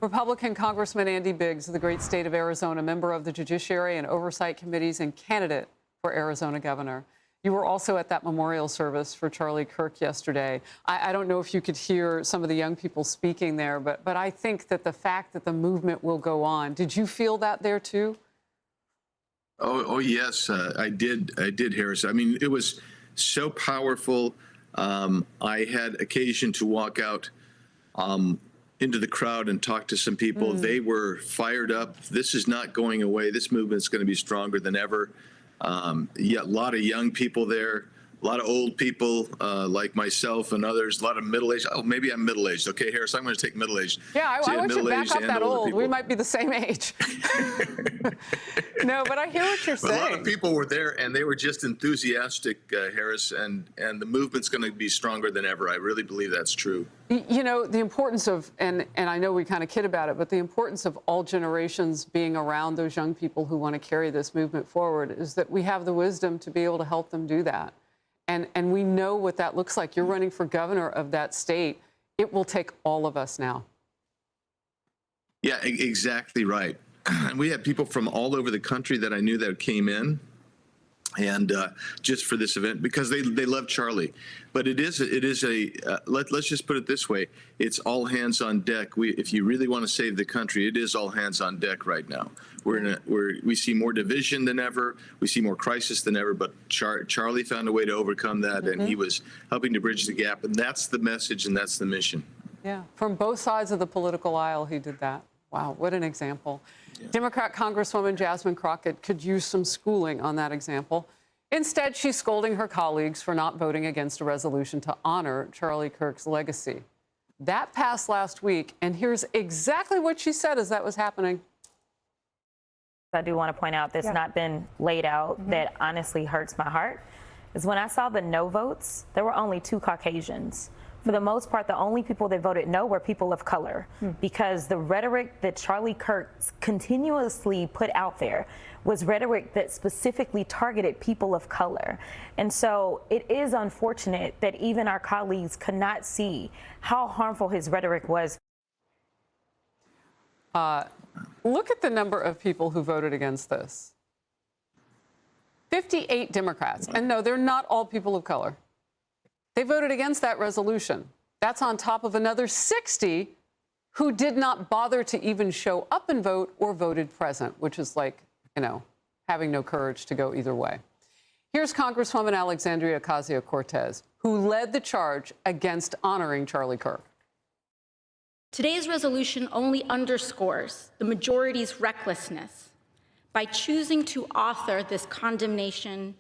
Republican Congressman Andy Biggs of the great state of Arizona, member of the Judiciary and Oversight Committees and candidate for Arizona governor. You were also at that memorial service for Charlie Kirk yesterday. I don't know if you could hear some of the young people speaking there, but I think that the fact that the movement will go on, did you feel that there too? Oh yes, I did, Harris. I mean, it was so powerful. I had occasion to walk out into the crowd and talk to some people. They were fired up. This is not going away. This movement's going to be stronger than ever. Yeah, a lot of young people there, a lot of old people like myself and others, a lot of middle-aged. Oh, maybe I'm middle-aged. Okay, Harris, I'm going to take middle-aged. Yeah, I want you back up that old. We might be the same age. No, but I hear what you're saying. A lot of people were there, and they were just enthusiastic, Harris, and the movement's going to be stronger than ever. I really believe that's true. You know, the importance of, and I know we kind of kid about it, but the importance of all generations being around those young people who want to carry this movement forward is that we have the wisdom to be able to help them do that. And we know what that looks like. You're running for governor of that state. It will take all of us now. Yeah, exactly right. And we had people from all over the country that I knew that came in, and just for this event because they love Charlie. But let's just put it this way: it's all hands on deck. If you really want to save the country, it is all hands on deck right now. We see more division than ever. We see more crisis than ever. But Charlie found a way to overcome that, and he was helping to bridge the gap. And that's the message, and that's the mission. Yeah, from both sides of the political aisle, he did that. Wow, what an example. Yeah. Democrat Congresswoman Jasmine Crockett could use some schooling on that example. Instead, she's scolding her colleagues for not voting against a resolution to honor Charlie Kirk's legacy. That passed last week, and here's exactly what she said as that was happening. I do want to point out that's not been laid out that honestly hurts my heart, is when I saw the no votes, there were only 2 Caucasians. For the most part, the only people that voted no were people of color, because the rhetoric that Charlie Kirk continuously put out there was rhetoric that specifically targeted people of color. And so it is unfortunate that even our colleagues could not see how harmful his rhetoric was. Look at the number of people who voted against this. 58 Democrats. And no, they're not all people of color. They voted against that resolution. That's on top of another 60 who did not bother to even show up and vote or voted present, which is like, you know, having no courage to go either way. Here's Congresswoman Alexandria Ocasio-Cortez, who led the charge against honoring Charlie Kirk. Today's resolution only underscores the majority's recklessness by choosing to author this condemnation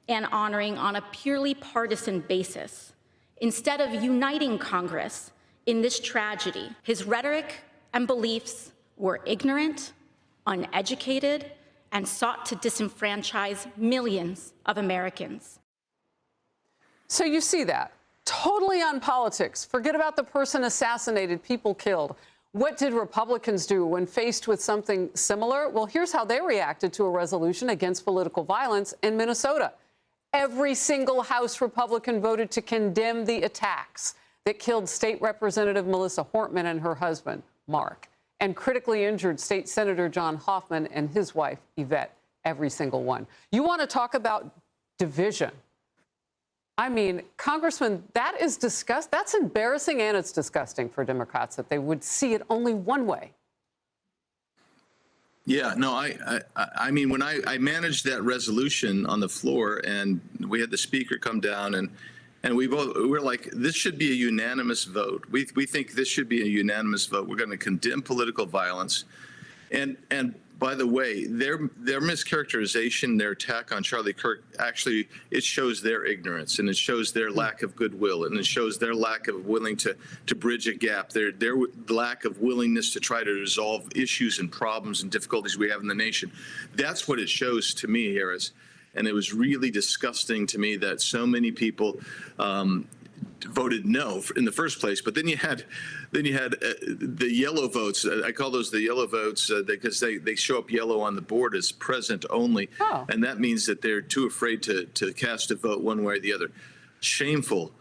and honoring on a purely partisan basis, instead of uniting Congress in this tragedy. His rhetoric and beliefs were ignorant, uneducated, and sought to disenfranchise millions of Americans. So you see that. Totally on politics. Forget about the person assassinated, people killed. What did Republicans do when faced with something similar? Well, here's how they reacted to a resolution against political violence in Minnesota. Every single House Republican voted to condemn the attacks that killed State Representative Melissa Hortman and her husband, Mark, and critically injured State Senator John Hoffman and his wife, Yvette, every single one. You want to talk about division? I mean, Congressman, that is that's embarrassing, and it's disgusting for Democrats that they would see it only one way. Yeah, no, I mean, when I managed that resolution on the floor, and we had the speaker come down, and we're like, this should be a unanimous vote. We think this should be a unanimous vote. We're going to condemn political violence, and by the way, their mischaracterization, their attack on Charlie Kirk, actually, it shows their ignorance, and it shows their lack of goodwill, and it shows their lack of willing to bridge a gap, their lack of willingness to try to resolve issues and problems and difficulties we have in the nation. That's what it shows to me, Harris. And it was really disgusting to me that so many people voted no in the first place. But then you had the yellow votes. I call those the yellow votes because they show up yellow on the board as present only. Oh. And that means that they're too afraid to cast a vote one way or the other. Shameful.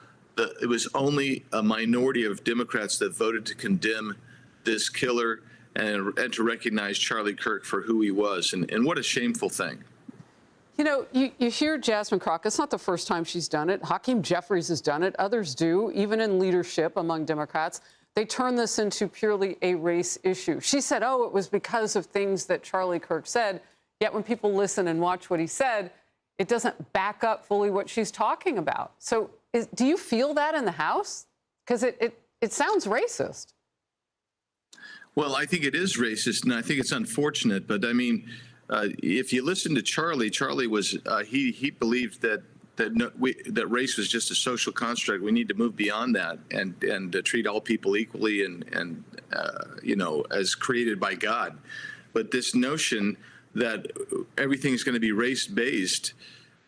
It was only a minority of Democrats that voted to condemn this killer and to recognize Charlie Kirk for who he was. And what a shameful thing. You know, you hear Jasmine Crockett. It's not the first time she's done it. Hakeem Jeffries has done it. Others do, even in leadership among Democrats. They turn this into purely a race issue. She said, oh, it was because of things that Charlie Kirk said. Yet when people listen and watch what he said, it doesn't back up fully what she's talking about. So do you feel that in the House? Because it sounds racist. Well, I think it is racist, and I think it's unfortunate. But I mean, if you listen to Charlie, Charlie was he believed that race was just a social construct. We need to move beyond that and treat all people equally and you know, as created by God. But this notion that everything's going to be race-based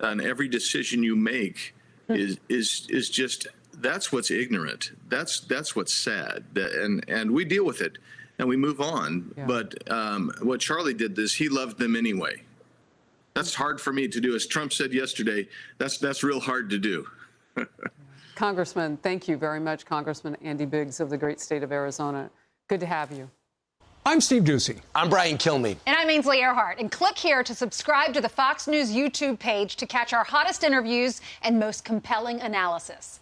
and every decision you make is just, that's what's ignorant. That's what's sad. And we deal with it and we move on. Yeah. But what Charlie did is he loved them anyway. That's hard for me to do. As Trump said yesterday, that's real hard to do. Congressman, thank you very much, Congressman Andy Biggs of the great state of Arizona. Good to have you. I'm Steve Ducey. I'm Brian Kilmeade. And I'm Ainsley Earhart. And click here to subscribe to the Fox News YouTube page to catch our hottest interviews and most compelling analysis.